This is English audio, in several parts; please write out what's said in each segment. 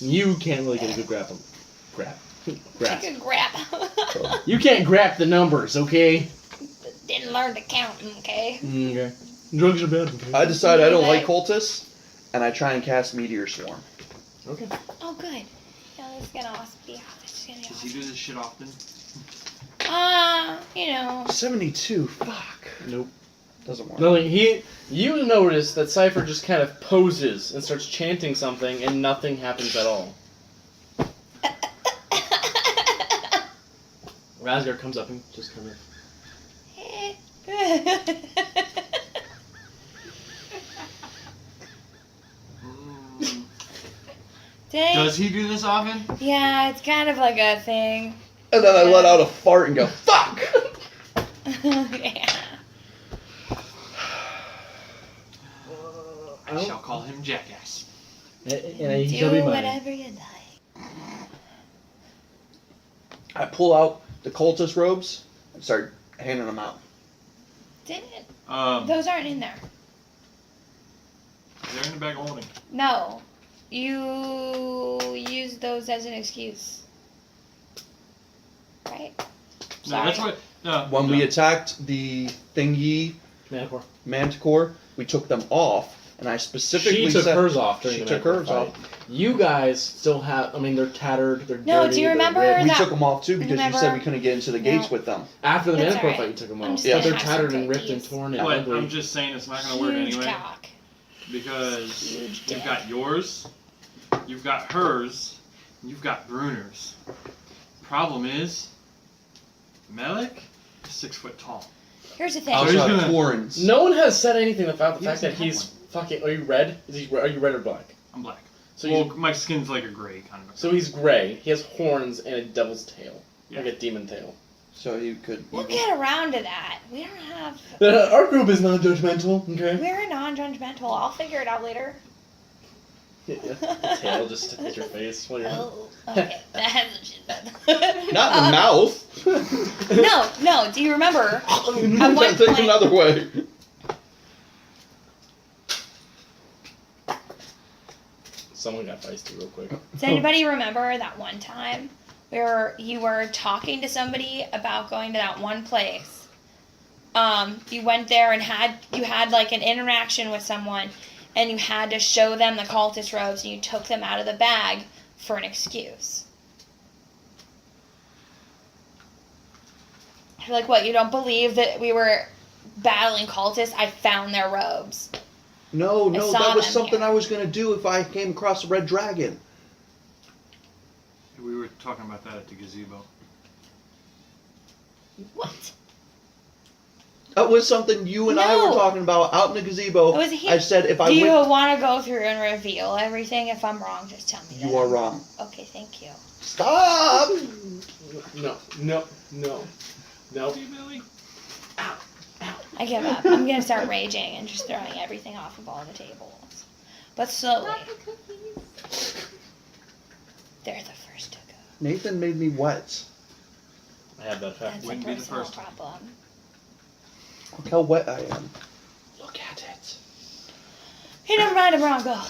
You can't really get a good grasp. Grasp. Good grab. You can't grasp the numbers, okay? Didn't learn to count, okay? Okay. Drugs are bad. Okay. I decide I don't like cultists, and I try and cast Meteor Swarm. Okay. Oh, good. Yeah, this is gonna be awesome. Does he do this shit often? You know. 72. Fuck. Nope. Doesn't work. No, you notice that Cypher just kind of poses and starts chanting something, and nothing happens at all. Razgar comes up and just kind of. Does he do this often? Yeah, it's kind of like a thing. And then I let out a fart and go, fuck! Yeah. I shall call him Jackass. And he Do shall be mine. whatever you like. I pull out the cultist robes and start handing them out. Didn't Um, those aren't in there? they're in the bag of holding. No. You used those as an excuse. Right? No, that's what. No. When no. we attacked the thingy Manticore. Manticore, we took them off, and I specifically She took said... hers off during She the took Manticore hers fight. off. You guys still have. I mean, they're tattered. They're No, dirty. do you they're remember ripped. We that- took them off too because Remember? you said we couldn't get into the gates No. with them. After the That's Manticore alright. fight, you took them I'm off. just Yeah. But they're gonna have tattered some and ripped and cookies. torn and But ugly. I'm just saying it's not going to work Huge anyway. cock. Because Huge you've dick. got yours, you've got hers, you've got Bruner's. Problem is, Melik is 6 foot tall. Here's the I thing. Oh, also he's have gonna- horns. No one has said anything about the He fact that doesn't he's have fucking. Are you red? Are you red or black? I'm black. So Well, he's my skin's like a gray kind of. so he's gray. He has horns and a devil's tail, Yeah. like a demon tail. So you could... We'll get around to that. We don't have. Our group is non-judgmental. Okay. We're non-judgmental. I'll figure it out later. Yeah, the tail just tickles your face while you're. Oh, okay. That hasn't been. Not in the mouth! No. Do you remember? I'm one trying to think point- another way. Someone got feisty real quick. Does anybody remember that one time where you were talking to somebody about going to that one place? You went there and you had like an interaction with someone, and you had to show them the cultist robes, and you took them out of the bag for an excuse. You're like, what? You don't believe that we were battling cultists? I found their robes. No, saw that was them something here. I was going to do if I came across a red dragon. We were talking about that at the gazebo. What? That was something you and I No. were talking about out in the gazebo. It was he- I said if I Do you went... want to go through and reveal everything? If I'm wrong, just tell me. You that are I'm wrong. Okay, thank you. Stop! No. Billy. I give up. I'm gonna start raging and just throwing everything off of all the tables. But slowly. They're the first to go. Nathan made me wet. I have that fact. That's Wouldn't a be the personal first time. problem. Look how wet I am. Look at it. Hey, never mind, I'm wrong. Go.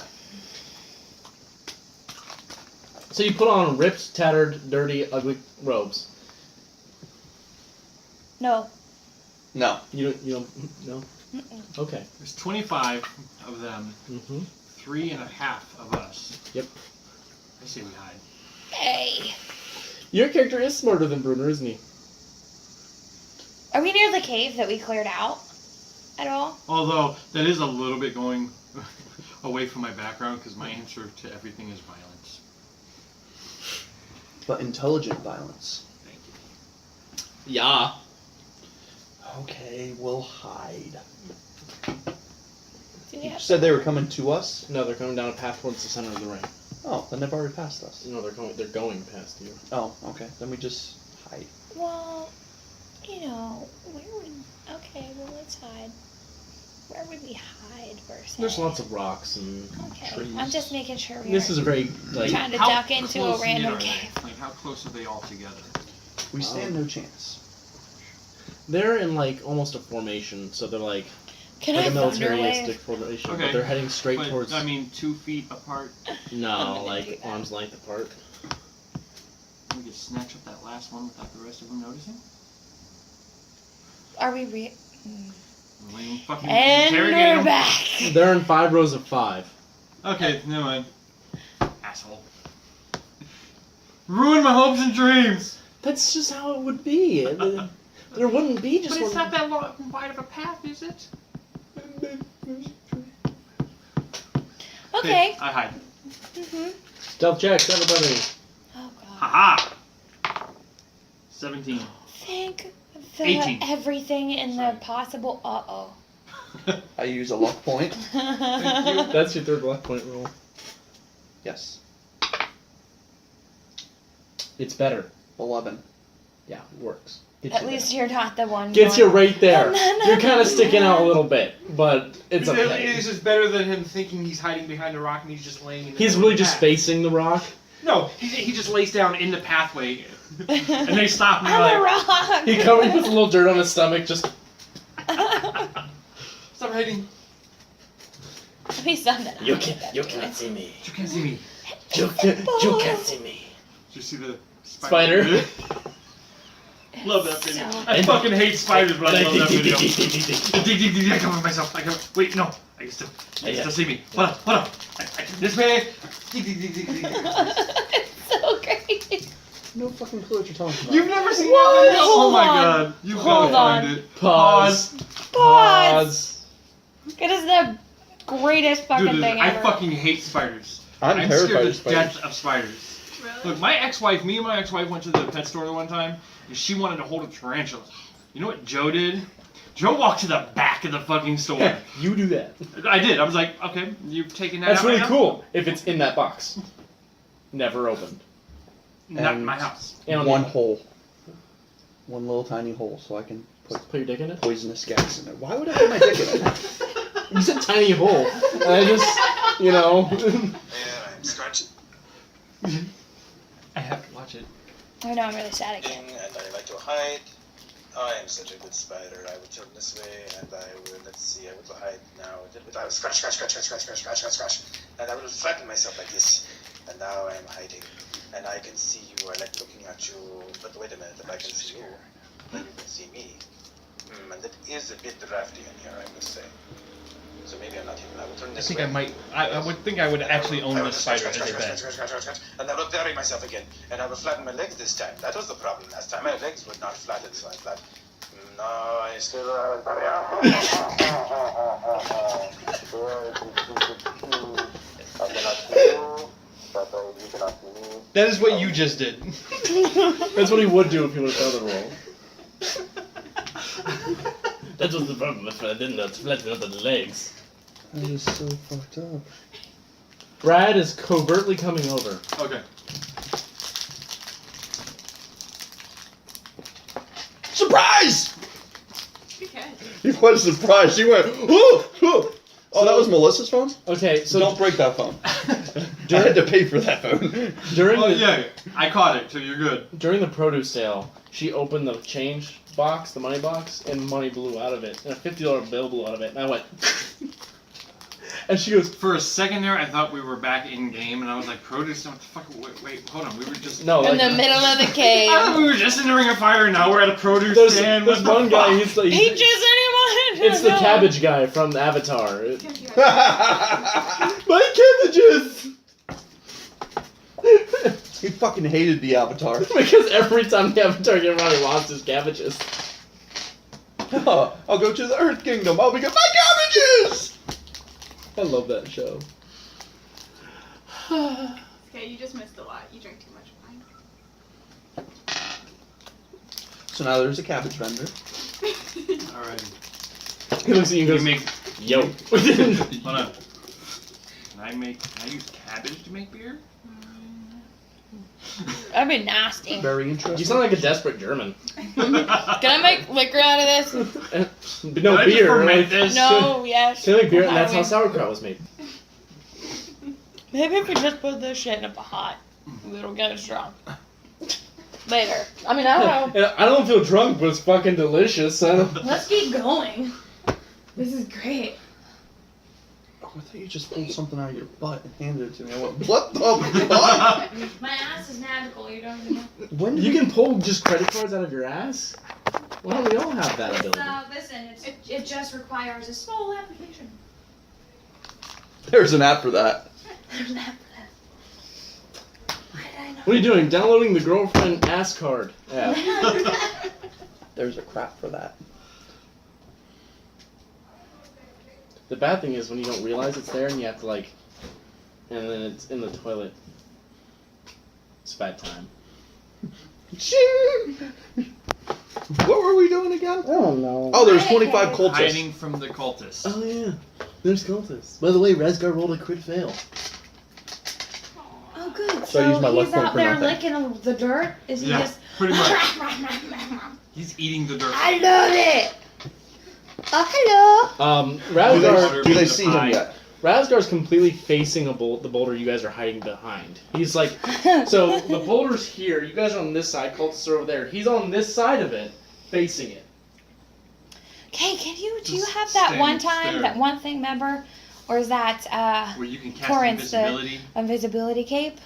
So you put on ripped, tattered, dirty, ugly robes. No. No. You don't. No. Mm-mm. Okay. There's 25 of them, Mhm. 3.5 of us. Yep. I say we hide. Hey. Your character is smarter than Bruner, isn't he? Are we near the cave that we cleared out at all? Although, that is a little bit going away from my background because my answer to everything is violence. But intelligent violence. Thank you. Yeah. Okay, we'll hide. Do we You have said they were coming to us? No, they're coming down a path towards the center of the ring. Oh, then they've already passed us. No, they're going past you. Oh, okay. Then we just hide. Well, where would... Okay, well, let's hide. Where would we hide, first? There's lots of rocks and Okay, trees. I'm just making sure we're This is a very like. trying to How duck into a close random knit are they? cave. Like, how close are they all together? We stand no chance. They're in like almost a formation, so they're like Can like I a militaristic thunderwave? formation, Okay. but they're heading straight But, towards. 2 feet apart. I'm No, gonna do like that. arm's length apart. We could snatch up that last one without the rest of them noticing. Are we We can fucking And interrogate we're them. back. They're in 5 rows of 5. Okay, never mind. Asshole. Ruin my hopes and dreams. That's just how it would be. There wouldn't be just But it's one. not that long, wide of a path, is it? Okay. I hide. Mhm. Stealth checks, everybody. Oh god. Haha. 17. Think the 18. everything in Sorry. the possible. Oh. I use a luck point. That's your 3rd luck point roll. Yes. It's better. 11. Yeah, it works. Gets At you least there. you're not the one. Gets you going, right there. "No, no, You're kind no, of sticking out a no." little bit, but it's At okay. least it's better than him thinking he's hiding behind a rock and he's just laying in the He's middle really of the just path. facing the rock. No, he just lays down in the pathway. And they stop and I'm they're a like, rock. He puts a little dirt on his stomach, just Stop hiding. He's done that. you can't see me. you can't see me. You can't see me. Did you see the Spider. Love that video. So- I fucking hate spiders, but I love that video. It's I cover myself. I cover. Wait, no. I can still see me. Hold on. This way. It's so great. No fucking clue what you're talking about. You've never seen What? that video? Oh Hold my on. god. You Hold gotta on. find it. Pause. Pause. It is the greatest fucking Dude, thing I ever. fucking hate spiders. I'm scared terrified to of spiders. death of spiders. Look, me and my ex-wife went to the pet store the one time, and she wanted to hold a tarantula. You know what Joe did? Joe walked to the back of the fucking store. You do that. I did. I was like, okay, you've taken that That's out really right now? cool. If it's in that box. Never opened. Not in And my house. And on One the- hole. One little tiny hole so I can put Put your dick in it? poisonous gas in it. Why would I put my dick in it? It's a tiny hole. And I just, you know. Yeah, I'm scratching I have to watch it. I know I'm really sad again. and I like to hide. I am such a good spider. I would turn this way and I would, let's see, I would hide now. I would scratch, and I will flatten myself like this. And now I am hiding. And I can see you. I like looking at you. But wait a minute, if I can see you, then you can see me. And it is a bit drafty in here, I must say. So maybe I'm not even. I will turn I this think way. I might. I would think I would actually own this spider as a pet. And I will bury myself again. And I will flatten my legs this time. That was the problem last time. My legs would not flatten, so I thought, no, I still I cannot see you, but you cannot see me. That is what you just did. That's what he would do if he would have done the roll. That was the problem if I didn't flatten up the legs. That is so fucked up. Brad is covertly coming over. Okay. Surprise! Okay. He was surprised. He went, ooh, ooh. Oh, that was Melissa's phone? Okay, so Don't break that phone. I had to pay for that phone. during Well, the yeah, I caught it, so you're good. during the produce sale, she opened the change box, the money box, and money blew out of it, and a $50 bill blew out of it, and I went, and she goes, For a second there, I thought we were back in game, and I was like, produce? What the fuck? Wait, hold on. We were just. no, In like, the middle of the I thought cave. we were just in the ring of fire, and now we're at a produce there's stand. this What the one guy, fuck? he's like, Peaches, anyone? it's the cabbage guy from Avatar. He My cabbages! fucking hated the Avatar. Because every time the Avatar came around, he lost his cabbages. I'll go to the Earth Kingdom. I'll get my cabbages! I love that show. Okay, you just missed a lot. You drank too much wine. So now there's a cabbage vendor. Alright. He looks at you and You goes, make. yo. Hold on. Can I use cabbage to make beer? That'd be nasty. Very interesting. You sound like a desperate German. Can I make liquor out of this? But no Can I just beer. ferment Right? this? No, yes. Can I make beer? And How that's do how we- sauerkraut was made. Maybe if we just put this shit in a pot, it'll get us drunk. Later. I mean, I don't know. I don't feel drunk, but it's fucking delicious. I don't... Let's keep going. This is great. Oh, I thought you just pulled something out of your butt and handed it to me. I went, what the fuck? My ass is magical. You don't even know. When did You can pull just credit cards out of your ass? Why don't we all have that It's, ability? listen, it just requires a small application. There's an app for that. There's an app for that. Why did I know? What are you doing? Downloading the girlfriend ass card app. There's a crap for that. The bad thing is when you don't realize it's there and you have to and then it's in the toilet. It's a bad time. Ching! What were we doing again? I don't know. Oh, there's 25 cultists. Hiding from the cultists. Oh yeah, there's cultists. By the way, Resgar rolled a crit fail. Oh, good. So I use my luck he's point out for there nothing. licking the dirt? Is he Yeah, just... pretty much. He's eating the dirt. I love it! Oh, hello! Rasgar, Do they see him yet? Rasgar's completely facing the boulder you guys are hiding behind. He's like, so the boulder's here, you guys are on this side, cultists are over there. He's on this side of it, facing it. Okay, do you Just have that stand one time, there. that one thing, remember? Or is that, Where you can cast Torrance, the- invisibility. invisibility cape?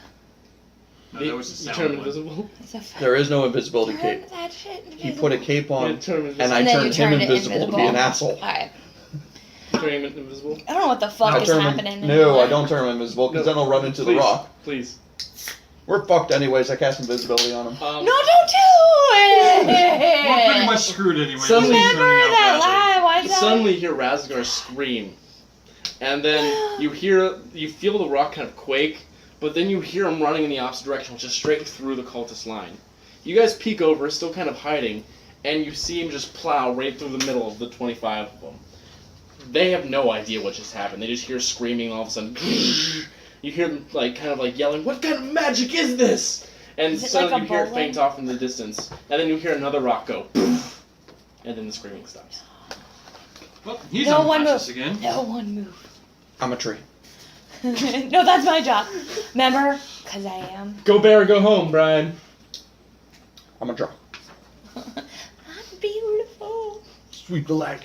No, that was the You sound turn him one. invisible. It's a There is no invisibility turn cape. that shit He put a invisible. cape Yeah, on, turn him invisible. and I And then you turned him turned it invisible to be an invisible. asshole. Alright. Turn him invisible. I don't know what the fuck I is turn happening him. No, anymore. I don't turn him invisible because No, then I'll run into the please. rock. Please. We're fucked anyways. I cast invisibility on him. No, don't do it! We're pretty much screwed anyway. Suddenly- This is Remember turning out that badly. lie? Why is that? Suddenly you hear Rasgar scream. And then you feel the rock kind of quake, but then you hear him running in the opposite direction, which is straight through the cultist line. You guys peek over, still kind of hiding, and you see him just plow right through the middle of the 25 of them. They have no idea what just happened. They just hear screaming, all of a sudden. You hear them kind of yelling, "What kind of magic is this?" And Is it suddenly like a you hear it bowling? faint off in the distance. And then you hear another rock go, "Poof," and then the screaming stops. Well, he's No one unconscious move. again. No one move. I'm a tree. No, that's my job. Remember? Because I am. Go bear, go home, Brian. I'm a draw. I'm beautiful. Sweep the leg.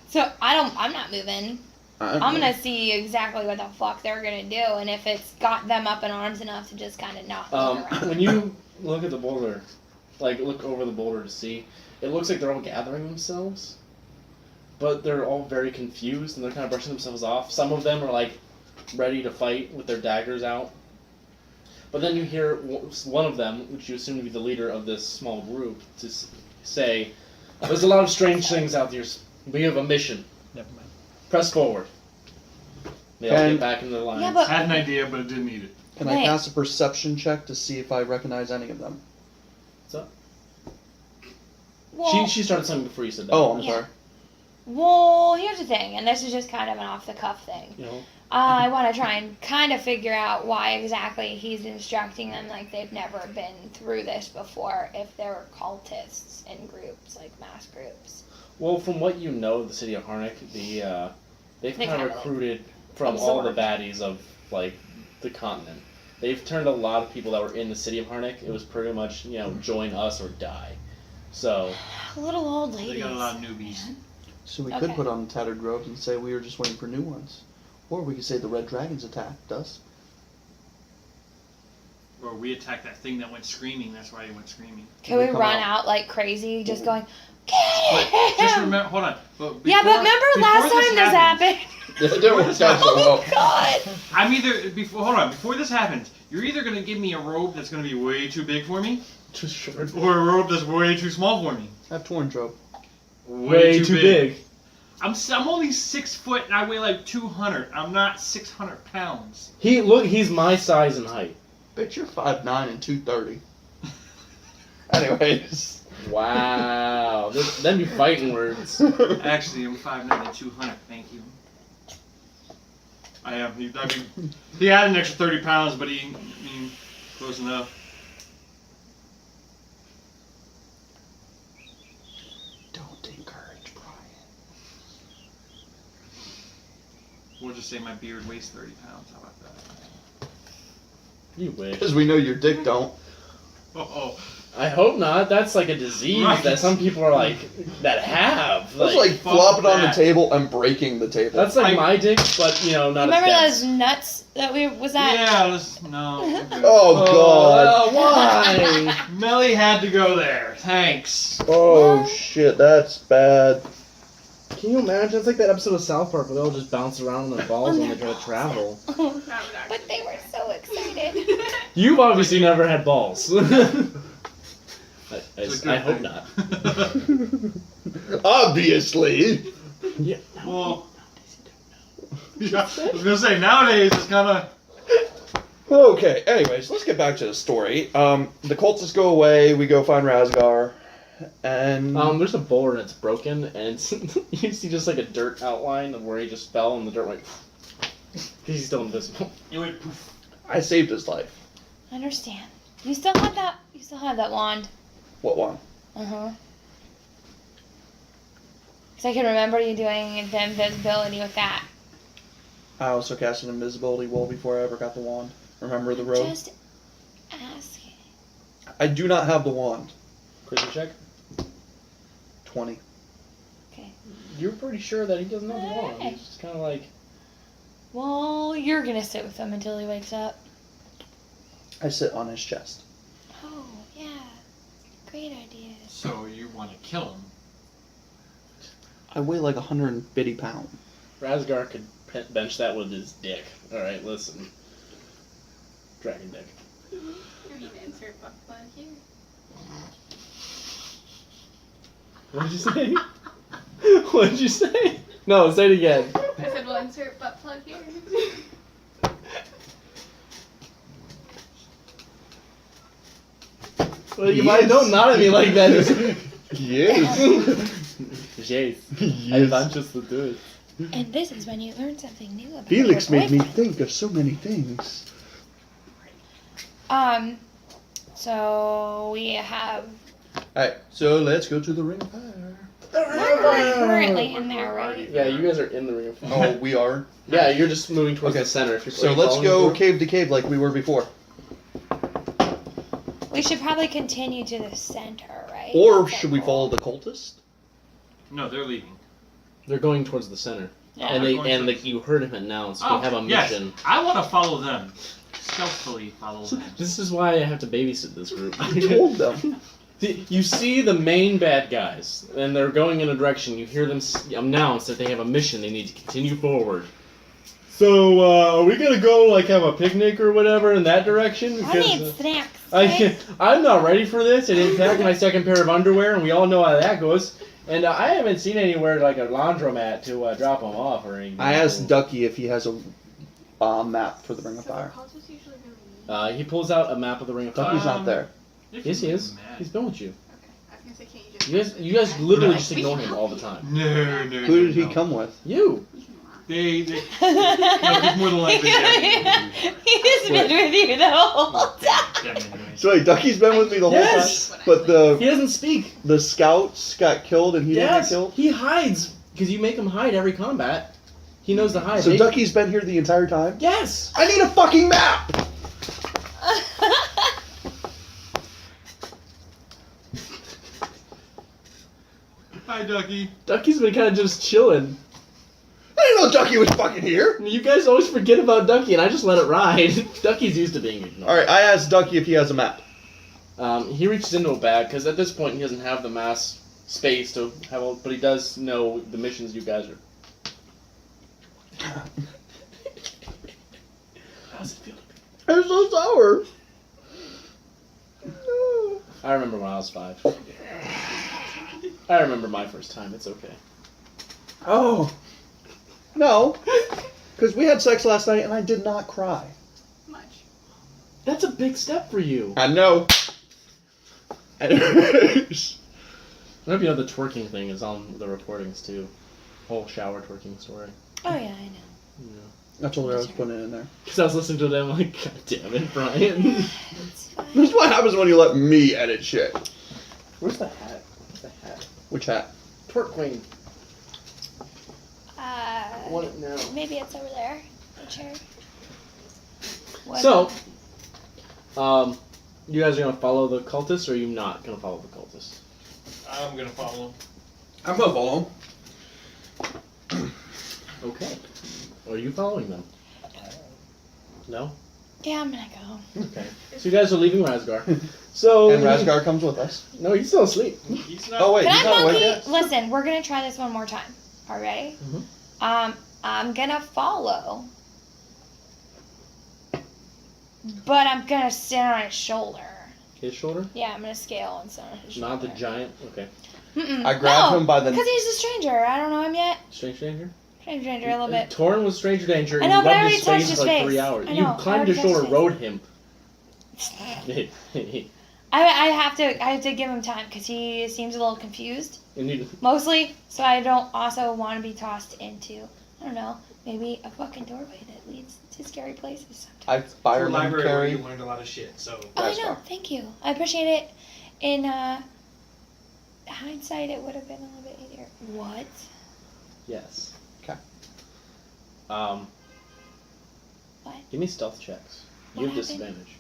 So I'm not moving. I'm gonna see exactly what the fuck they're gonna do, and if it's got them up in arms enough to just kind of knock them around. When you look at the boulder, look over the boulder to see, it looks like they're all gathering themselves, but they're all very confused and they're kind of brushing themselves off. Some of them are ready to fight with their daggers out. But then you hear one of them, which you assume to be the leader of this small group, to say, "There's a lot of strange things out here. We have a mission. Never mind. Press forward." They all And- get back in their lines. Yeah, but- Had an idea, but it didn't need it. Can I Wait. cast a perception check to see if I recognize any of them? Well, She started something before you said that. Oh, I'm Yeah. sorry. well, here's the thing, and this is just kind of an off-the-cuff thing. You know, I want to try and kind of figure out why exactly he's instructing them like they've never been through this before, if they're cultists in groups, like mass groups. well, from what you know of the city of Harnick, they've They kind kinda, of recruited from all the absorbed. baddies of the continent. They've turned a lot of people that were in the city of Harnick. It was pretty much join us or die. So Little old ladies. They got a lot of newbies. So we Okay. could put on tattered robes and say we were just waiting for new ones. Or we could say the red dragons attacked us. Or we attacked that thing that went screaming. That's why he went screaming. Can we we come run out? out like crazy, just going, But get just him! remember, hold on. But Yeah, but remember last time this happened? It didn't work out so Oh well. god! I'm either before this happens, you're either gonna give me a robe that's gonna be way too big for me, just short. or a robe that's way too small for me. I have torn robe. Way too big. I'm only 6 foot and I weigh like 200. I'm not 600 pounds. He's my size and height. Bet you're 5'9" and 230. Anyways. Wow. Them be fighting words. Actually, I'm 5'9" and 200. Thank you. I am. He had an extra 30 pounds, but he close enough. Don't encourage Brian. We'll just say my beard weighs 30 pounds. How about that? You wish. Because we know your dick don't. Oh, I hope not. That's like a disease Right. that some people are like that have. That's like fuck flopping on the that. table and breaking the table. That's like I- my dick, but not Remember as those nuts that was that? Yeah, no. we're good. Oh god. Why? Melly had to go there. Thanks. Oh shit, that's bad. Can you imagine? It's like that episode of South Park where they all just bounce around on their balls On when they their try to travel. That would But actually they be were great. so excited. You've obviously never had balls. It's a I good hope thing. not. Obviously. Yeah. Well, yeah, I was gonna say nowadays it's kind of. Okay, anyways, let's get back to the story. The cultists go away, we go find Razgar, and There's a boulder and it's broken, and it's, you see just like a dirt outline of where he just fell, and the dirt went. He's still invisible. You went poof. I saved his life. I understand. You still had that. You still had that wand. What one? Because I can remember you doing the invisibility with that. I also cast an invisibility wall before I ever got the wand. Remember the road? Just asking. I do not have the wand. Quick check. 20. You're pretty sure that he doesn't have the wand. Hey. He's just kind of like. Well, you're gonna sit with him until he wakes up. I sit on his chest. Oh, yeah. Great idea. So you want to kill him? I weigh like 150 pounds. Razgar could bench that with his dick. Alright, listen. Dragon dick. I need to insert butt plug here. What did you say? What did you say? No, say it again. I said we'll insert butt plug here. Well, you might don't nod at me like that. Yes. Yes. Yes. I'm just to do it. And this is when you learn something new about Felix your made me boyfriend. think of so many things. So we have. Alright, so let's go to the Ring of Fire. We're currently in there, right? Yeah, you guys are in the ring of fire. Oh, we are? Yeah, you're just moving towards Okay. the center. If you're So are you let's following go me? cave to cave like we were before. We should probably continue to the center, right? Or That's should our we goal. follow the cultist? No, they're leaving. They're going towards the center, Yeah. and they're they going and towards- you heard him announce we Oh, have a yes. mission. I want to follow them. Stealthily follow them. This is why I have to babysit this group. I told them. You see the main bad guys, and they're going in a direction. You hear them announce that they have a mission. They need to continue forward. So, are we gonna go like have a picnic or whatever in that direction? I need snacks. I'm not ready for this. I didn't pack my second pair of underwear, and we all know how that goes. And I haven't seen anywhere like a laundromat to drop them off or anything. I asked Ducky if he has a map for the Ring of So Fire. the cultists usually really mean. He pulls out a map of the Ring of Fire. Ducky's not there. Yes, he is. He's been with you. Okay. I was gonna say, can't you just? You guys literally No. just ignore him all the time. No. Who did he come with? You. You can lie. They no, he's more than likely dead. He's been with you the whole time. Damn it, anyway. So wait, Ducky's been with me the Yes. whole time? But He doesn't speak. the scouts got killed and he didn't get Yes. killed? He hides because you make him hide every combat. He knows to hide. So They- Ducky's been here the entire time? Yes. I need a fucking map! Hi, Ducky. Ducky's been kind of just chilling. I didn't know Ducky was fucking here! You guys always forget about Ducky, and I just let it ride. Ducky's used to being ignored. Alright, I asked Ducky if he has a map. He reaches into a bag because at this point he doesn't have the mass space to have, but he does know the missions you guys are. How's it feel to be? I'm so sour. I remember when I was 5. I remember my first time. It's okay. Oh. No. Because we had sex last night and I did not cry. Much. That's a big step for you. I know. Anyways. I hope you know the twerking thing is on the reportings too. Whole shower twerking story. Oh yeah, I know. Yeah. I told her I was putting it in there. Because I was listening to them like, God damn it, Brian. It's fine. This is what happens when you let me edit shit. Where's the hat? Where's the hat? Which hat? Twerk queen. Uh, Want it now. maybe it's over there. The chair. What So, You guys are gonna follow the cultists, or are you not gonna follow the cultists? I'm gonna follow him. I'm gonna follow him. Okay. Are you following them? No? Yeah, I'm gonna go. Okay. So you guys are leaving Razgar. So And Razgar comes with us. No, he's still asleep. He's not. Oh wait, Can he's I not awake monkey? yet? Listen, we're gonna try this one more time. Are you ready? Mhm. I'm gonna follow, but I'm gonna stand on his shoulder. His shoulder? Yeah, I'm gonna scale and stand on his shoulder. Not the giant. Okay. Mm-mm. I grabbed him by the. Because he's a stranger. I don't know him yet. Strange danger? Stranger a little bit. Torn was stranger danger. I and know, you but I rubbed already his touched face his for like face. 3 hours. I You know, I climbed already his shoulder, touched rode him. I have to give him time because he seems a little confused. And you, Mostly, so I don't also want to be tossed into, I don't know, maybe a fucking doorway that leads to scary places sometimes. I It's a fireman library where carry. you learned a lot of shit. So Oh, I know. Razgar. Thank you. I appreciate it. In hindsight, it would have been a little bit easier. What? yes. 'Kay. What? Give me stealth checks. You What have happened? disadvantage.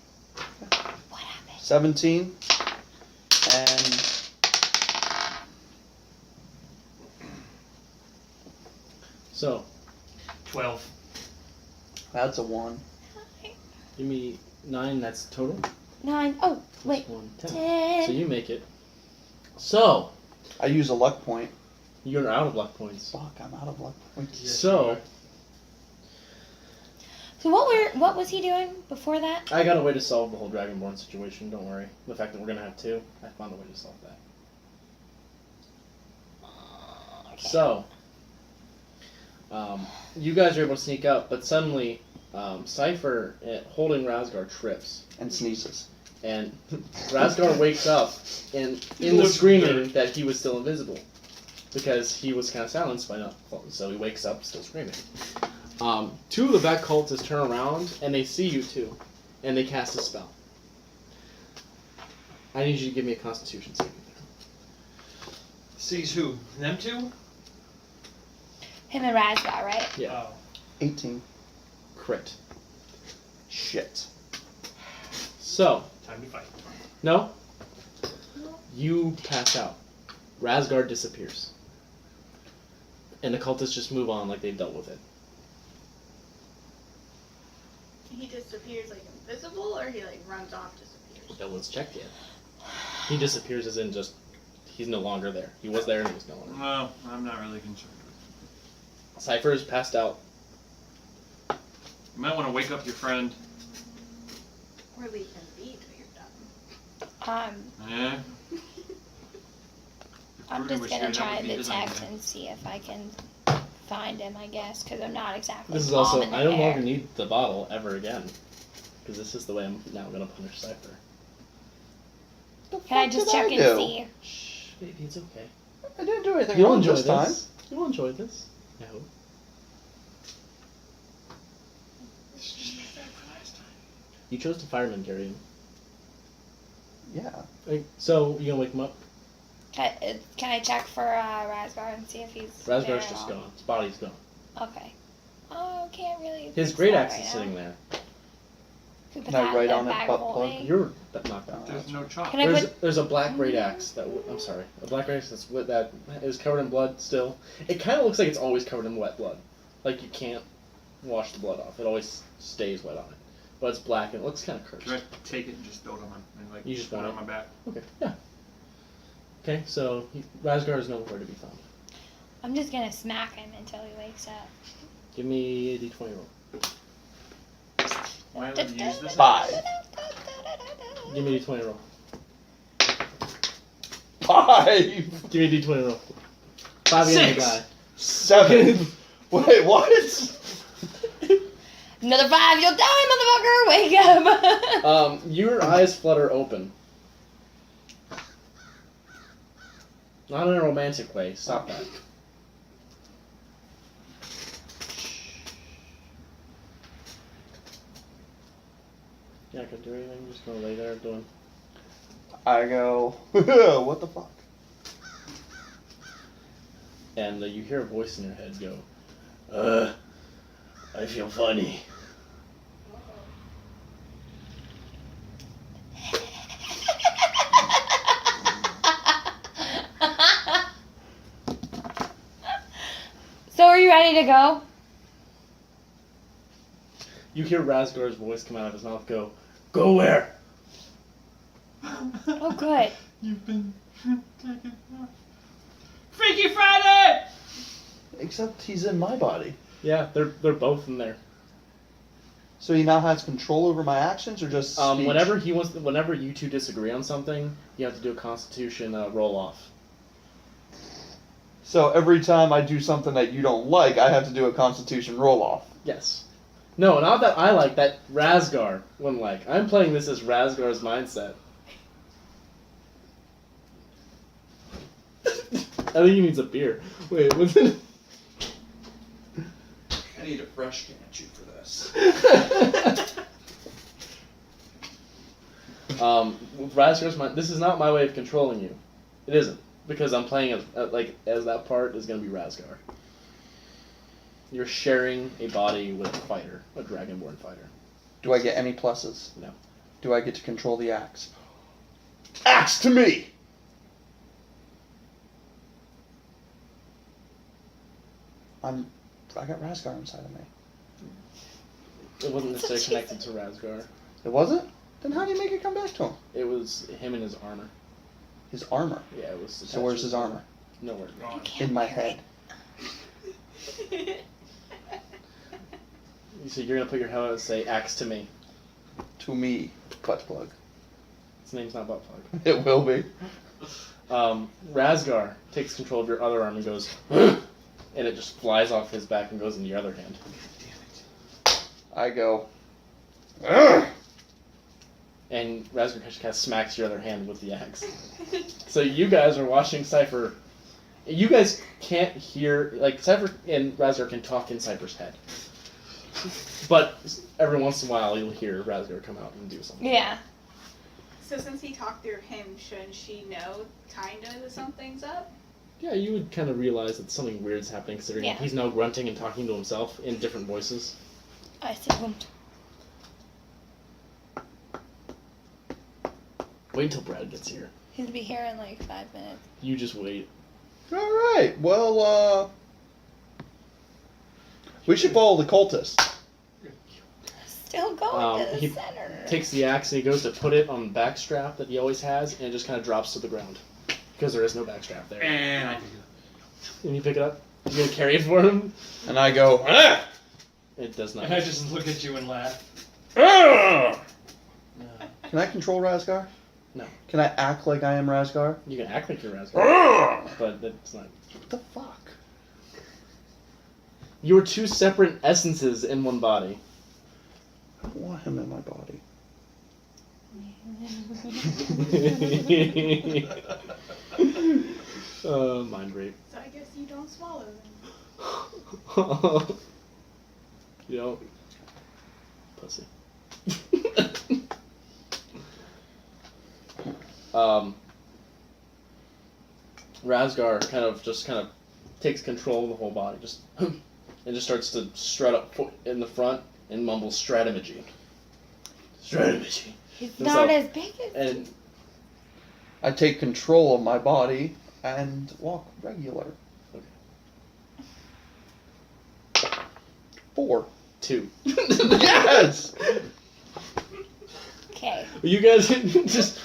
What happened? 17. And So, 12. that's a 1. give me 9, that's total. 9. Oh, wait. Plus 1, 10. 10. So you make it. So, I use a luck point. you're out of luck points. Fuck, I'm out of luck points. Yes, So, So what was he doing before that? I got a way to solve the whole Dragonborn situation, don't worry. The fact that we're gonna have 2, I found a way to solve that. So, you guys are able to sneak up, but suddenly, Cypher, holding Razgar, trips. And sneezes. And Razgar wakes up, and in the looks screaming weird. that he was still invisible. Because he was kind of silenced by not, so he wakes up still screaming. 2 of the back cultists turn around, and they see you too. And they cast a spell. I need you to give me a constitution saving throw. Sees who? Them two? Him and Razgar, right? Yeah. Oh. 18. Crit. Shit. So, Time to fight. no? You pass out. Razgar disappears. And the cultists just move on like they've dealt with it. He disappears like invisible, or he like runs off, disappears. No one's checked yet. He disappears as in just, he's no longer there. He was there and he was no longer there. Well, I'm not really concerned with Cypher is passed out. it. You might want to wake up your friend. Or leave him be till you're done. Yeah. I'm Bruno just was gonna here, that try would be the his text idea. and see if I can find him, I guess, because I'm not exactly This is calm also, in the I no air. longer need the bottle ever again. Because this is the way I'm now going to punish Cypher. Can I just check and see? Shh, baby, it's okay. I didn't do anything You'll wrong enjoy this time. this. You'll enjoy this. I hope. It's just like last time. You chose to fireman carry him. Yeah. So, you gonna wake him up? Can I check for Razgar and see if he's there Razgar's at just all? gone. His body's gone. Okay. Oh, can't really. His fix great that axe right is now. sitting there. Can we put Can I that write in on a it, bag butt of plug? holding? You're knocked out. There's no chop. Can I put? There's a black great axe that I'm sorry, a black great axe that is covered in blood still. It kind of looks like it's always covered in wet blood, like you can't wash the blood off. It always stays wet on it, but it's black and it looks kind of cursed. Can I take it and just throw it on my and like You just put it want on it? my back? Okay, yeah. Okay, so Razgar is nowhere to be found. I'm just gonna smack him until he wakes up. Give me a d20 roll. Why would you use this? 5. Give me a d20 roll. 5. Give me a d20 roll. 5 again, the 6. guy. 7. Wait, what? Another 5, you'll die, motherfucker! Wake up! Your eyes flutter open. Not in a romantic way. Stop that. You're not gonna do anything. You're just gonna lay there doing. I go, what the fuck? And you hear a voice in your head go, I feel funny. So are you ready to go? You hear Razgar's voice come out of his mouth go, "Go where?" Oh, good. You've been taken out. Freaky Friday! Except he's in my body. Yeah, they're both in there. So he now has control over my actions, or just speech? Whenever you two disagree on something, you have to do a Constitution roll off. So every time I do something that you don't like, I have to do a Constitution roll-off. Yes. No, not that I like, that Razgar wouldn't like. I'm playing this as Razgar's mindset. I think he needs a beer. Wait, what's it? I need a fresh Canchu for this. With Razgar's mind, this is not my way of controlling you. It isn't. Because I'm playing as that part is going to be Razgar. You're sharing a body with a fighter, a Dragonborn fighter. Do I get any pluses? No. Do I get to control the axe? Axe to me! I got Razgar inside of me. It wasn't necessarily connected to Razgar. It wasn't? Then how do you make it come back to him? It was him and his armor. His armor. Yeah, it was. So where's his armor? Nowhere. In my head. So you're gonna put your head out and say "axe to me." To me, butt plug. His name's not butt plug. It will be. Razgar takes control of your other arm and goes, and it just flies off his back and goes in your other hand. I go. Ugh! And Razgar kind of smacks your other hand with the axe. So you guys are watching Cypher. You guys can't hear, like, Cypher and Razgar can talk in Cypher's head. But every once in a while you'll hear Razgar come out and do something. Yeah. So since he talked through him, shouldn't she know kinda that something's up? Yeah, you would kind of realize that something weird's happening considering Yeah. he's now grunting and talking to himself in different voices. I assumed. Wait until Brad gets here. He'll be here in like 5 minutes. You just wait. Alright, well, we should follow the cultist. Still going to the he center. Takes the axe and he goes to put it on the back strap that he always has, and it just kind of drops to the ground. Because there is no back strap there. And I do And you pick it up. You're going to carry it for him? And I go, ah! It does not. And I just look at you and laugh. Ah! Can I control Razgar? No. Can I act like I am Razgar? You can act like you're Razgar, Ah! but that's not. What the fuck? You're two separate essences in one body. I don't want him in my body. Mind rape. So I guess you don't swallow them. You know, pussy. Razgar kind of takes control of the whole body, just and just starts to strut up in the front and mumbles Stratomagy. Stratomagy. He's So- not as big as And I take control of my body and walk regular. Okay. 4. 2. Yes! Okay. You guys just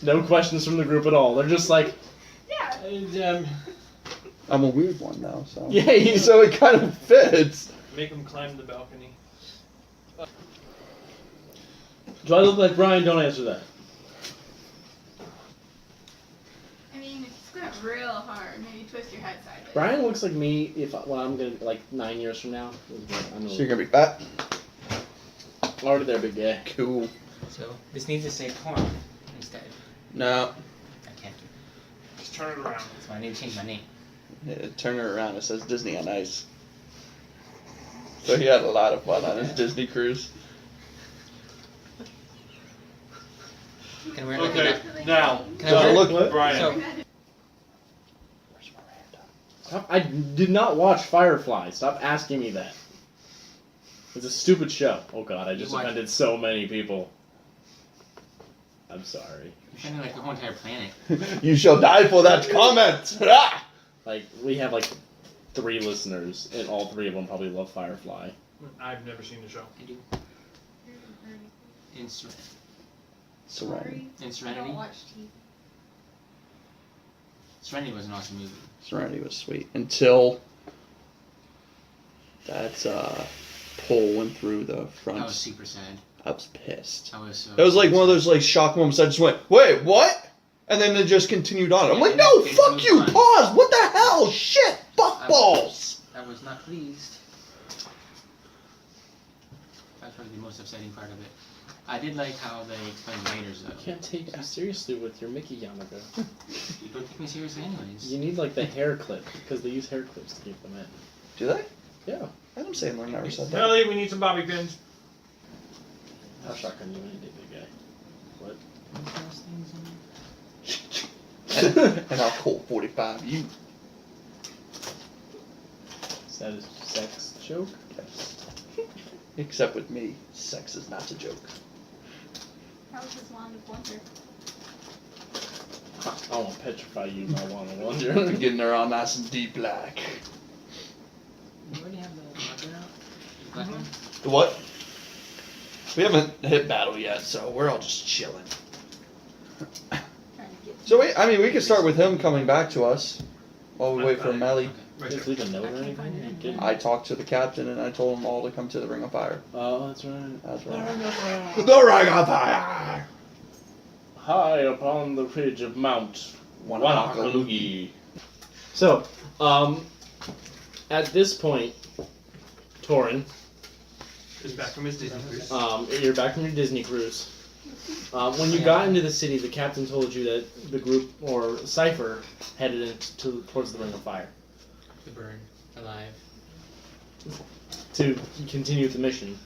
no questions from the group at all. They're just like, Yeah. And, I'm a weird one now, so. yeah. So it kind of fits. make him climb the balcony. Do I look like Brian? Don't answer that. I mean, if you squint real hard, maybe twist your head sideways. Brian looks like me when I'm gonna like 9 years from now. I'm So you're gonna be fat? already there, big guy. Cool. So this needs to say porn instead. No. I can't do Just turn it around. that. So I need to change my name. Yeah, turn it around. It says Disney on Ice. So he had a lot of fun on his Disney cruise. Can we look Okay, at that? now, Can So I look- look? Brian. So Where's Miranda? I did not watch Firefly. Stop asking me that. It's a stupid show. Oh god, I just You watch- offended so many people. I'm sorry. You're shining like the whole entire planet. You shall die for that comment. Ah! Like, we have like 3 listeners, and all 3 of them probably love Firefly. I've never seen the show. I do. In, Serenity. in I Serenity. don't watch TV. Serenity was an awesome movie. Serenity was sweet until that pole went through the front. I was super sad. I was pissed. I was so. It was like one of those like shock moments. I just went, wait, what? And then it just continued on. I'm like, no, fuck you, pause. What the hell? Shit, fuck balls. I was not pleased. That's probably the most upsetting part of it. I did like how they explained the Raiders I though. can't take you seriously with your Mickey Yamaga. You don't take me seriously anyways. You need like the hair clip, because they use hair clips to keep them in. Do they? Yeah. Adam Sandler never said that. Melly, we need some bobby pins. I'll shotgun you any day, big guy. What? And I'll Colt 45 you. Is that a sex joke? Yes. Except with me, sex is not a joke. How was his wand of wonder? I won't petrify you, my one and wonder. Getting her all nice and deep black. You already have the weapon out? Black one? The what? We haven't hit battle yet, so we're all just chilling. Trying to get So we could start with him coming back to us while we wait for Melly. Right Just there. leave a note or anything? You didn't? I talked to the captain and I told them all to come to the Ring of Fire. Oh, that's right. That's The right. Ring of Fire. The Ring of Fire! High upon the ridge of Mount Wanakalugi. So, at this point, Torin, Is back from his Disney cruise. you're back from your Disney cruise. When you got into the city, the captain told you that the group, or Cypher, headed towards the Ring of Fire The burn. Alive. to continue the mission.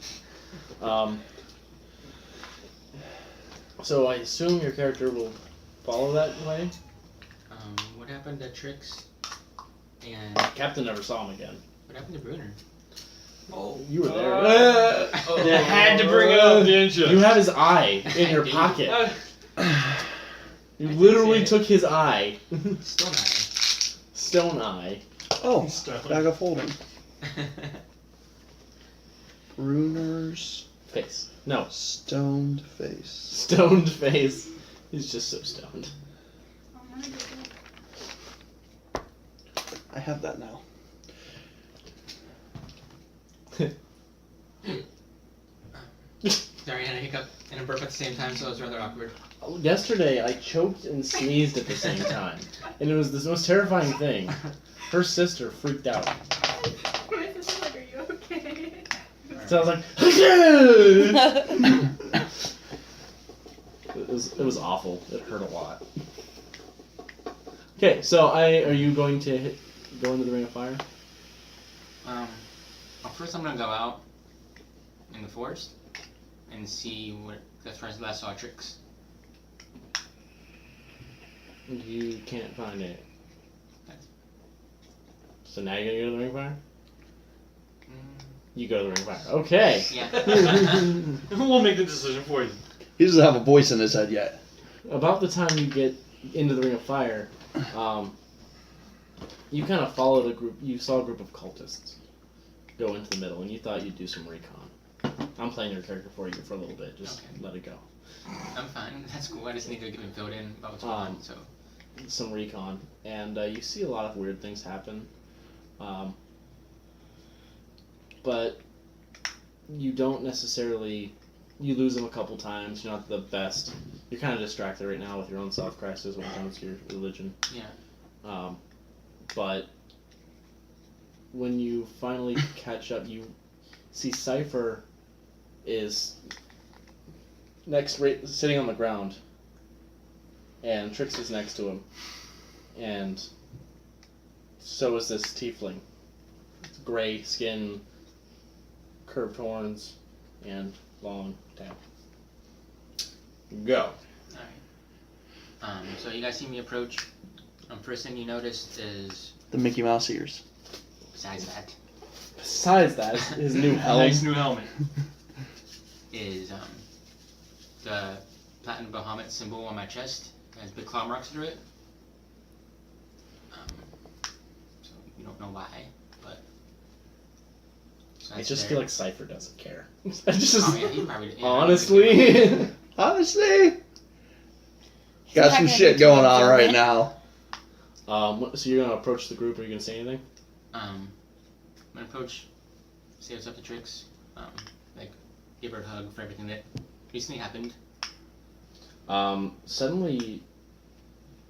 So I assume your character will follow that way? What happened to Trix? And Captain never saw him again. what happened to Bruner? Oh, you were there. You had to bring it up, didn't you? You had his eye in your pocket. You literally took his eye. Stone Eye. Stone eye. Oh, Stone. bag of holding. Bruner's Face. No. stoned face. Stoned face. He's just so stoned. I'm gonna get I have that now. Sorry, I had a hiccup and a burp at the same time, so it was rather awkward. Yesterday, I choked and sneezed at the same time. And it was the most terrifying thing. Her sister freaked out. My sister's like, are you okay? So I was like, it was awful. It hurt a lot. Okay, so are you going to go into the Ring of Fire? Well, first I'm gonna go out in the forest and see what. That's where I last saw Trix. You can't find it. So now you're gonna go to the Ring of Fire? You go to the Ring of Fire. Okay. Yeah. We'll make the decision for you. He doesn't have a voice in his head yet. About the time you get into the Ring of Fire, you kind of followed a group. You saw a group of cultists go into the middle, and you thought you'd do some recon. I'm playing your character for you for a little bit. Just Okay. let it go. I'm fine. That's cool. I just need to get him filled in about what's going on. So. Some recon, and you see a lot of weird things happen. But you don't necessarily. You lose them a couple times. You're not the best. You're kind of distracted right now with your own self-crisis when it comes to your religion. Yeah. But when you finally catch up, you see Cypher is sitting on the ground, and Trix is next to him, and so is this tiefling. Gray skin, curved horns, and long tail. Go. Alright. So you guys see me approach. First thing you noticed is, The Mickey Mouse ears. besides that, Besides that, his new helm. Nice new helmet. is the platinum Bahamut symbol on my chest. It has big claw marks through it. So you don't know why, but. So I that's just there. feel like Cypher doesn't care. I just Oh, yeah, he probably, yeah, honestly. Honestly, He's got not some gonna shit be too going on right observant. now. So you're gonna approach the group? Are you gonna say anything? I'm gonna approach, say what's up to Trix, like give her a hug for everything that recently happened. Suddenly,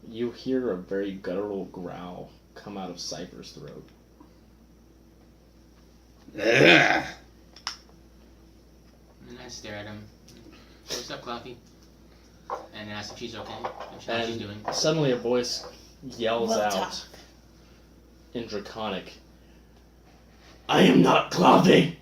you hear a very guttural growl come out of Cypher's throat. Ugh. And I stare at him. What's up, Clouthy? And ask if she's okay, if how she's doing. And suddenly a voice yells We'll out talk. in Draconic, "I am not Clothy!"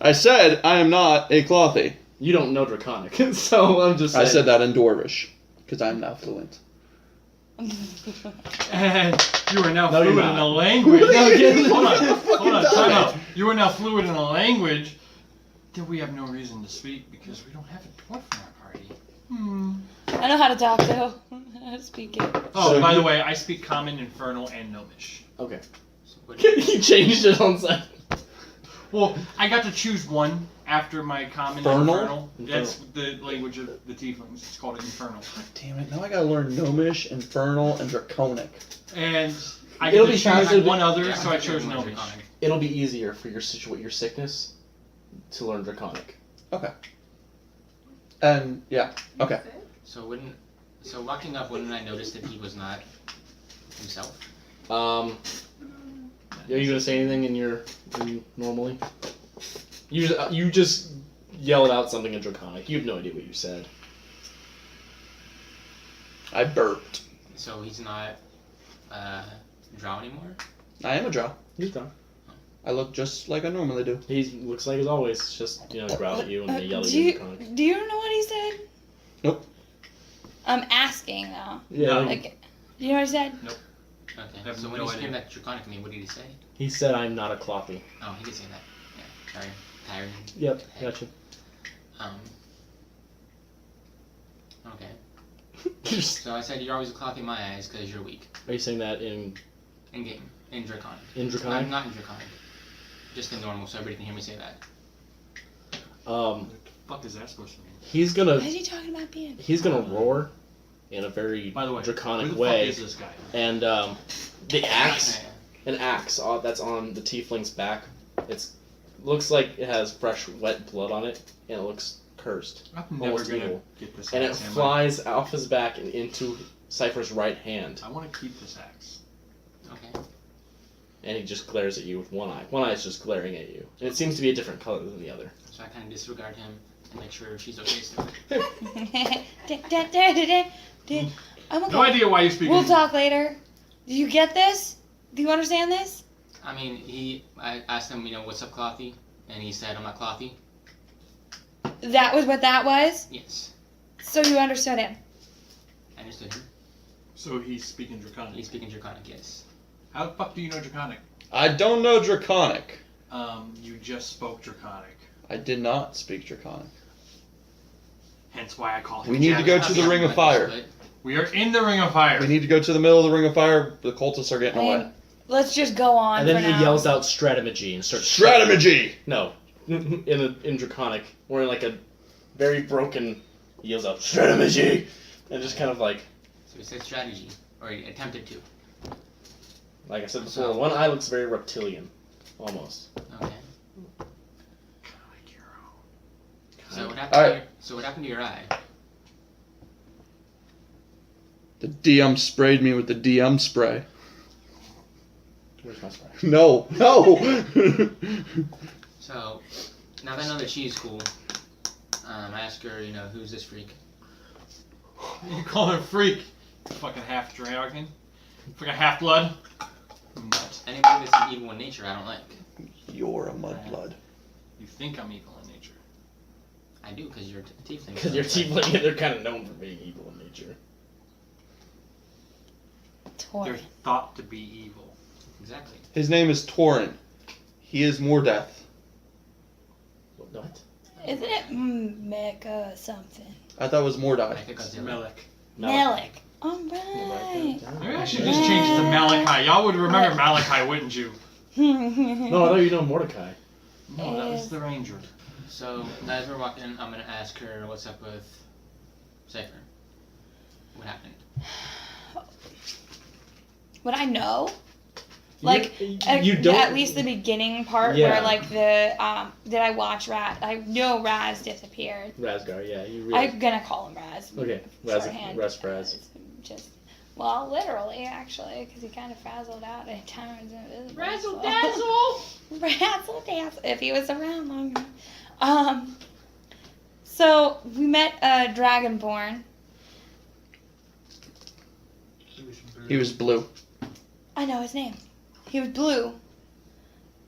I said I am not a Clothy. You don't know Draconic, so I'm just saying. I said that in Dwarvish, because I'm now fluent. And you are now No, you're fluid in not. a language. No, hold on, fucking time die. out. You are now fluid in a language that we have no reason to speak because we don't have a dwarf in our party. I know how to talk though. I know how to speak it. Oh, So by you- the way, I speak Common, Infernal, and Gnomish. Okay. So what, He changed it on site. Well, I got to choose one after my Common and Infernal? Infernal. That's the language of the Tieflings. It's called Infernal. Damn it! Now I gotta learn Gnomish, Infernal, and Draconic. And I It'll got be to choose faster one other, yeah, so I I'm chose doing one Gnomish. Draconic. It'll be easier for your your sickness to learn Draconic. And yeah, okay. So walking up, wouldn't I notice that he was not himself? Are you gonna say anything normally? You just yelled out something in Draconic. You have no idea what you said. I burped. So he's not drow anymore? I am a drow. He's done. I look just like I normally do. He looks like as always, just growl at you and they yell at do you in you Draconic. do you know what he said? Nope. I'm asking though. Yeah. Like, do you know what he said? Okay. I have So when no he idea. screamed that Draconic at me, what did he say? He said, "I'm not a Clothy." Oh, he did say that. Yeah. Sorry. Tired. Yep, gotcha. Okay. So I said you're always a Clothy in my eyes because you're weak. Are you saying that in In-game. In Draconic. Draconic? Not in Draconic. Just in normal, so everybody can hear me say that. What the fuck is that supposed to mean? He's Why gonna is he talking about being? roar in a very By the way, draconic who the way, fuck is this guy? and the axe, Yeah. an axe that's on the tiefling's back. Looks like it has fresh, wet blood on it, and it looks cursed. I'm Almost never gonna evil. get this And it axe, am I? flies off his back and into Cypher's right hand, I want to keep this axe. Okay. and he just glares at you with one eye. One eye is just glaring at you, and it seems to be a different color than the other. So I kind of disregard him and make sure she's okay still. I'm okay. No idea why you speak. We'll talk later. Do you get this? Do you understand this? I mean, I asked him, what's up, Clothy? And he said, I'm not Clothy. That was what that was? Yes. So you understood him. I understood him. So he's speaking Draconic. He's speaking Draconic, yes. How the fuck do you know Draconic? I don't know Draconic. You just spoke Draconic. I did not speak Draconic. Hence why I call him. We need to go to the Ring of Fire. We are in the Ring of Fire. We need to go to the middle of the Ring of Fire. The cultists are getting away. Let's just go on And then for he now. yells out Stratomagy and starts Stratomagy! No, in Draconic, or in like a very broken, he yells out Stratomagy, and just kind of like So he said strategy, or he attempted to. I said before, one eye looks very reptilian, almost. Okay. Like your own. So what happened? Alright. So what happened to your eye? The DM sprayed me with the DM spray. Where's my spray? No, no! So now that I know that she's cool, I ask her, who's this freak? You call him a freak. Fucking half dragon. Fucking half blood. Nut. Anybody that's evil in nature, I don't like. You're a mudblood. You think I'm evil in nature. I do, because you're a tiefling. Because you're tiefling, and they're kind of known for being evil in nature. They're thought to be evil. Exactly. His name is Torin. He is Mordeath. What? Isn't it Mecha something? I thought it was I Mordai. think I'll do it. Melik. Melik. Alright. Maybe I should just change it to Malachi. Y'all would remember Malachi, wouldn't you? No, I thought you know Mordecai. No, that was the ranger. So, as we're walking, I'm gonna ask her what's up with Cypher. What happened? Would I know? Like, you don't. at least the beginning part Yeah. where, like, the, did I watch Raz? I know Raz disappeared. Razgar, yeah, you really. I'm gonna call him Raz. Okay, Raz, Shorthand. Raz Fraz. Just, well, literally, actually, because he kind of frazzled out at times. Razzle dazzle! Razzle dazzle. If he was around long enough. So we met Dragonborn. He was blue. I know his name. He was blue.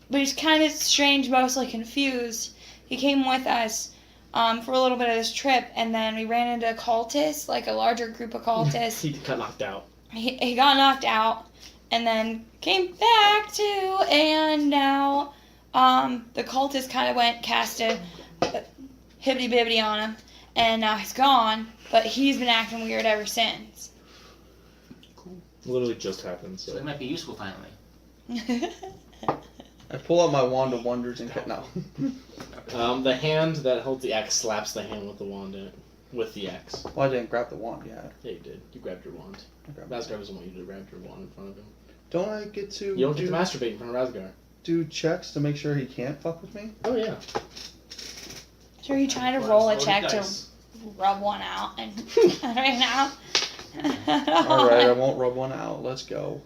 But he's kind of strange, mostly confused. He came with us for a little bit of this trip, and then we ran into cultists, like a larger group of cultists. He got knocked out. He got knocked out, and then came back too, and now the cultists kind of cast a hibbity-bibbity on him, and now he's gone, but he's been acting weird ever since. Literally just happened. So So it might be useful finally. I pull out my wand of wonders and no. the hand that holds the axe slaps the hand with the wand in it, with the axe. Well, I didn't grab the wand yet. Yeah, you did. You grabbed your wand. Razgar doesn't want you to grab your wand in front of him. Don't I get to You don't get to masturbate in front of Razgar. do checks to make sure he can't fuck with me? Oh yeah. So are you trying to roll a check to rub one out and right now? Alright, I won't rub one out. Let's go.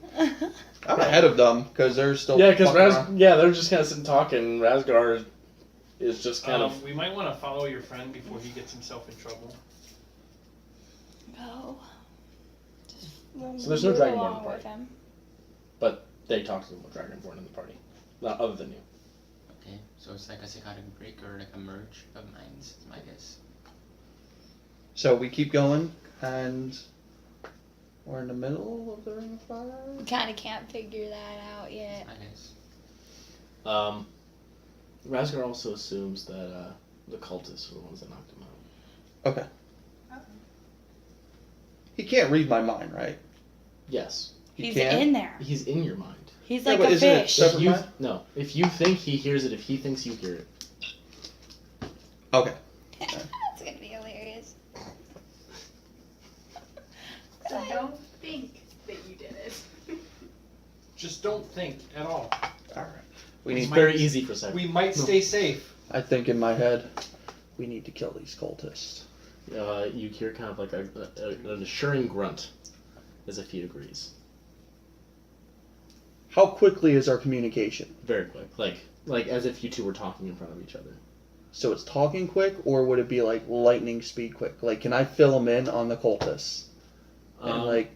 I'm ahead of them because they're still. Yeah, because fucking around. they're just kind of sitting talking. Razgar is just kind of. We might want to follow your friend before he gets himself in trouble. Go. So there's no Dragonborn along party. with him. But they talk to the Dragonborn in the party, not other than you. Okay, so it's like a psychotic break or like a merge of minds, is my guess. So we keep going, and we're in the middle of the Ring of Fire. We kind of can't figure that out yet. My guess. Razgar also assumes that the cultists were the ones that knocked him out. Okay. He can't read my mind, right? Yes, He He's can. in there. he's in your mind. He's Yeah, like but a isn't it fish. separate? If you, mind? no, if you think he hears it, if he thinks you hear it. Okay. That's gonna be hilarious. So don't think that you did it. Just don't think at all. All right. We It's need. It's very easy for Cypher. We might stay safe. I think in my head, we need to kill these cultists. You hear kind of like an assuring grunt, as if he agrees. How quickly is our communication? Very quick, like as if you two were talking in front of each other. So it's talking quick, or would it be like lightning speed quick? Like, can I fill them in on the cultists in like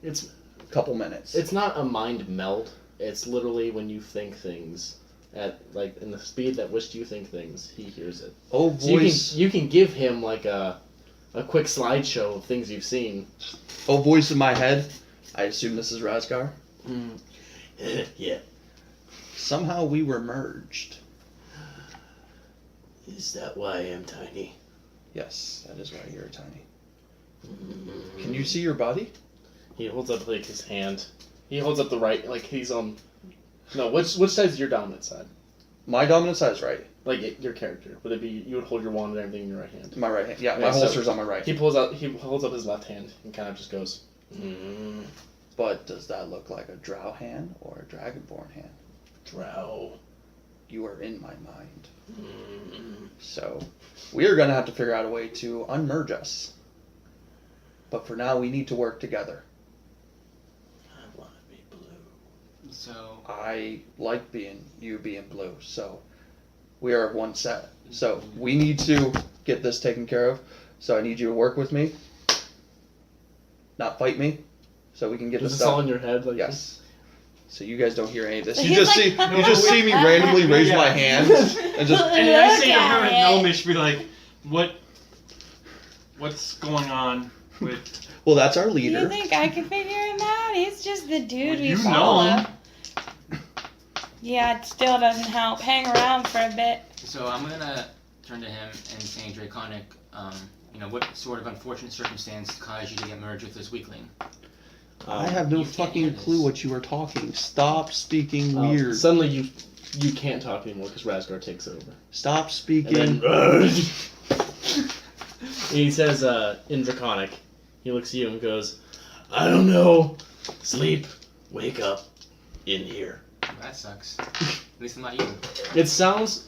it's a couple minutes? it's not a mind meld. It's literally when you think things at like in the speed at which you think things, he hears it. Oh, So voice! you can give him like a quick slideshow of things you've seen. Oh, voice in my head. I assume this is Razgar. Yeah. Somehow we were merged. Is that why I'm tiny? Yes, that is why you're tiny. Can you see your body? He holds up like his hand. He holds up the right, like he's on. No, which side's your dominant side? My dominant side is right. Like your character. Would it be you would hold your wand and everything in your right hand? My right hand. Yeah, Yeah, my so- holster's on my right. He holds up his left hand and kind of just goes. But does that look like a drow hand or a dragonborn hand? Drow. You are in my mind. So, we are going to have to figure out a way to unmerge us. But for now, we need to work together. I want to be blue. So, I like you being blue, so we are one set. So, we need to get this taken care of. So, I need you to work with me, not fight me, so we can get Is this this all done. in your head? Like Yes. So you guys don't hear any of this. He's You just like- see me randomly raise my hands and just And then I say to Look her at and it. Elmish, be like, what's going on? with Well, that's our You leader. think I can figure him out? He's just the dude Well, we you know follow. him. Yeah, it still doesn't help. Hang around for a bit. So I'm gonna turn to him and say, Draconic, what sort of unfortunate circumstance caused you to get merged with this weakling? I have no You can't fucking hear clue this. what you are talking. Stop speaking weird. Suddenly you can't talk anymore because Razgar takes over. Stop And speaking. then he says in Draconic, he looks at you and goes, I don't know. Sleep. Wake up. In here. Well, that sucks. At least I'm not you. It sounds,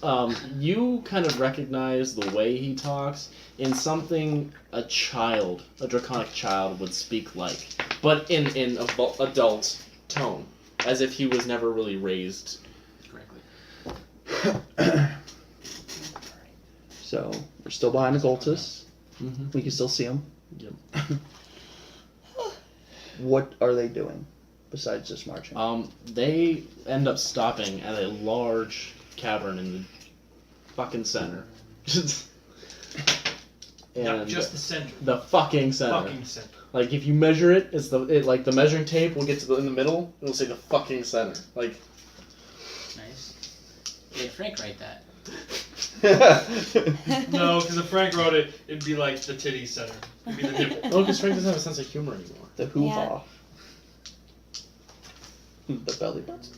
you kind of recognize the way he talks in something a Draconic child would speak like, but in adult tone, as if he was never really raised. Correctly. So, we're still behind the cultists. Mm-hmm. We can still see them. Yep. What are they doing besides just marching? They end up stopping at a large cavern in the fucking center. Not And just the center. the fucking center. Fucking center. Like if you measure it, it's like the measuring tape will get to in the middle. It'll say the fucking center. Like Nice. Did Frank write that? No, because if Frank wrote it, it'd be like the titty center. It'd be the nipple. oh, because Frank doesn't have a sense of humor anymore. The hoo-ha. The belly button.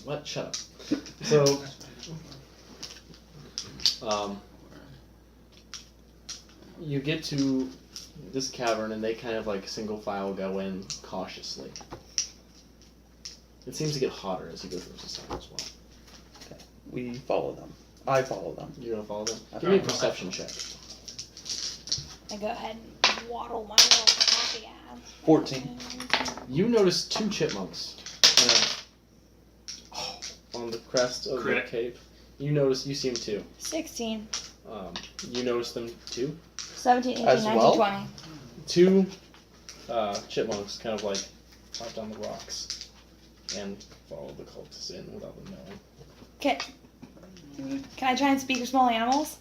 What? Shut up. So, you get to this cavern and they kind of like single file go in cautiously. It seems to get hotter as you go through this time as well. We follow them. I follow them. You're gonna follow them? I Give me a follow them. perception check. I go ahead and waddle my little coffee ass. 14. You notice two chipmunks on the crest of Crit. the cave. You see them too. 16, You notice them too. 17, 18, As 19, well? 20. Two chipmunks kind of like hop down the rocks and follow the cultists in without them knowing. Can I try and speak with small animals?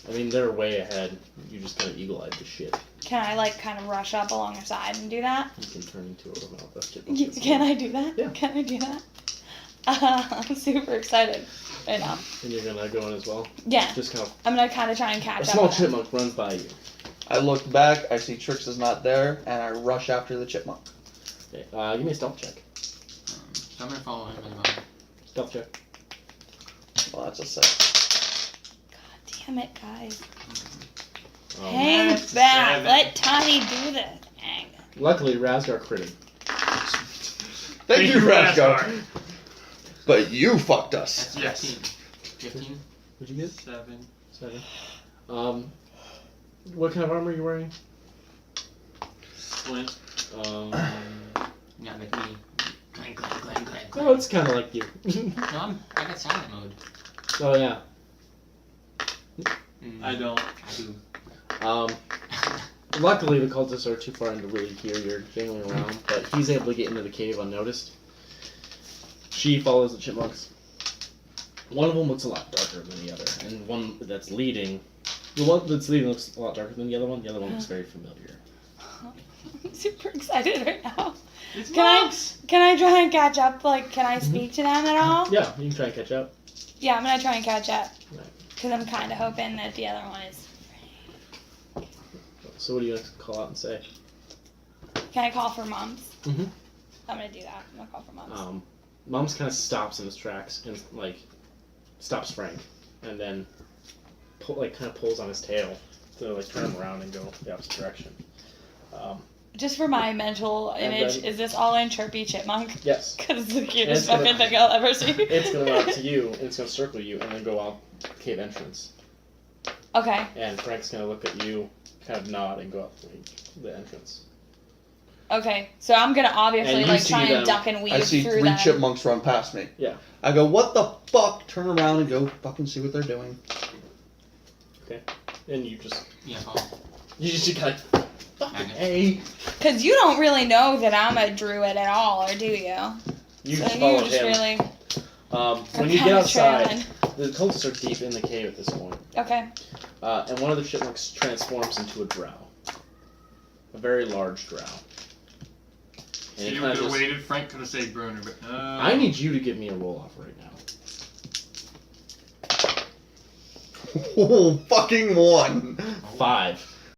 I mean, they're way ahead. You just kind of eagle-eyed the shit. Can I like kind of rush up along their side and do that? You can turn into a mouth. That's chipmunk. Can I do that? Yeah. Can I do that? I'm super excited right now. And you're gonna go in as well. Yeah, Just kind of I'm gonna kind of try and catch a up. small with them. chipmunk runs by you. I look back, I see Trix is not there, and I rush after the chipmunk. Okay, give me a stealth check. So I'm gonna follow him as well. Stealth check. Well, that's a 6. God damn it, guys. Um, Hang back. 7. Let Tiny do the thing. Luckily, Razgar critted. Thank you, Radgar. But you fucked us. That's Yes. 15. 15? What'd you get? 7. 7. What kind of armor are you wearing? Splint. Yeah, like me. Clank, clank, clank, clank, Oh, clank. it's kind of like you. No, I got silent mode. Oh yeah. I don't. I do. Luckily, the cultists are too far in to really hear you're jangling around, but he's able to get into the cave unnoticed. She follows the chipmunks. One of them looks a lot darker than the other, and one that's leading, the one that's leading looks a lot darker than the other one. The other one looks very familiar. I'm super excited right now. It's Can I try and catch up? Like, can I Mm-hmm. speak to them at all? Yeah, you can try and catch up. Yeah, I'm gonna try and catch up. Right. Because I'm kind of hoping that the other one is. So what do you gonna call out and say? Can I call for mums? Mhm. I'm gonna do that. I'm gonna call for mums. Mom's kind of stops in his tracks and like stops Frank, and then kind of pulls on his tail to like turn him around and go the opposite direction. Just for my mental and image, then- is this all in Chirpy Chipmunk? Yes. Because it's the And cutest it's gonna- fucking thing I'll ever see. It's gonna run up to you, and it's gonna circle you, and then go out cave entrance. Okay. And Frank's gonna look at you, kind of nod, and go out the entrance. Okay. So I'm gonna obviously And you like see try them. and duck and weave I see through 3 them. chipmunks run past me. Yeah. I go, what the fuck? Turn around and go fucking see what they're doing. And you just Yeah, follow. kind of fucking hey. Because you don't really know that I'm a druid at all, or do you? You so just follow you just him. really When you get kinda outside, trailing. the cultists are deep in the cave at this point. Okay. And one of the chipmunks transforms into a drow. A very large drow. So And it you kinda could have just- waited. Frank could have saved Bruner, but no. I need you to give me a roll off right now. Oh, fucking 1. 5.